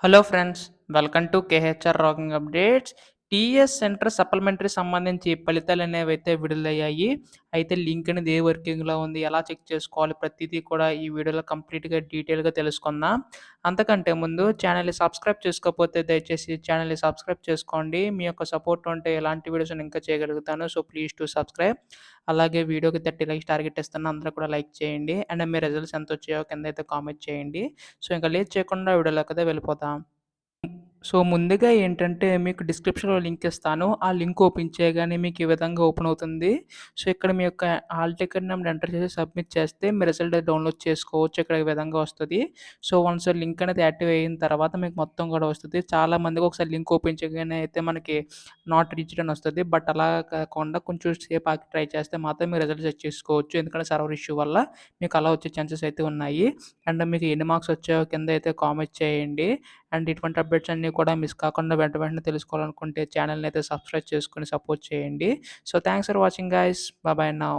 Hello friends, welcome to KHR rocking updates. TS centre supplementary సంబంధించి ఫలితాలనేవైతే విడుదలయ్యాయి. అయితే link అనేది ఏ వర్కింగ్‌లో ఉంది, ఎలా చెక్ చేసుకోవాలి ప్రతీదీ కూడా ఈ వీడియోలో కంప్లీట్‌గా డీటెయిల్‌గా తెలుసుకుందాం. అంతకంటే ముందు ఛానెల్‌ని సబ్స్క్రైబ్ చేసుకోకపోతే దయచేసి ఛానెల్‌ని సబ్స్క్రైబ్ చేసుకోండి. మీ యొక్క సపోర్ట్ ఉంటే ఎలాంటి వీడియోస్ నేను ఇంకా చేయగలుగుతాను. So, please do subscribe. అలాగే వీడియోకి 30 లైక్స్ టార్గెట్ ఇస్తున్నా. అందరూ కూడా లైక్ చేయండి. అండ్ మీ రిజల్ట్స్ ఎంతొచ్చాయో కిందైతే కామెంట్ చేయండి. సో, ఇంక లేట్ చేయకుండా వీడియోలోకైతే వెళ్ళిపోదాం. సో, ముందుగా ఏంటంటే మీకు డిస్క్రిప్షన్‌లో లింక్ ఇస్తాను. ఆ లింక్ ఓపెన్ చేయగానే మీకు ఈ విధంగా ఓపెన్ అవుతుంది. సో, ఇక్కడ మీ యొక్క హాల్ టికెట్ నెంబర్ ఎంటర్ చేసి సబ్మిట్ చేస్తే మీ రిజల్ట్ డౌన్‌లోడ్ చేసుకోవచ్చు. ఇక్కడ ఈ విధంగా వస్తది. సో, వన్స్ లింక్ అనేది యాక్టివ్ అయిన తర్వాత మీకు మొత్తం కూడా వస్తది. చాలా మందికి ఒకసారి లింక్ ఓపెన్ చేయగానే అయితే మనకి నాట్ రీచ్డ్ అని వస్తది. బట్ అలా కాకుండా కొంచెం సేపు ఆగి ట్రై చేస్తే మాత్రం మీ రిజల్ట్ చెక్ చేసుకోవచ్చు. ఎందుకంటే సర్వర్ ఇష్యూ వల్ల మీకు అలా వచ్చే ఛాన్సెస్ అయితే ఉన్నాయి. అండ్ మీకు ఎన్ని మార్క్స్ వచ్చాయో కింద అయితే కామెంట్ చేయండి. అండ్ ఇటువంటి అప్డేట్స్ అన్నీ కూడా మిస్ కాకుండా వెంటనే తెలుసుకోవాలనుకుంటే ఛానల్‌ని అయితే సబ్స్క్రైబ్ చేసుకొని సపోర్ట్ చేయండి. So, thanks for watching guys. By by now.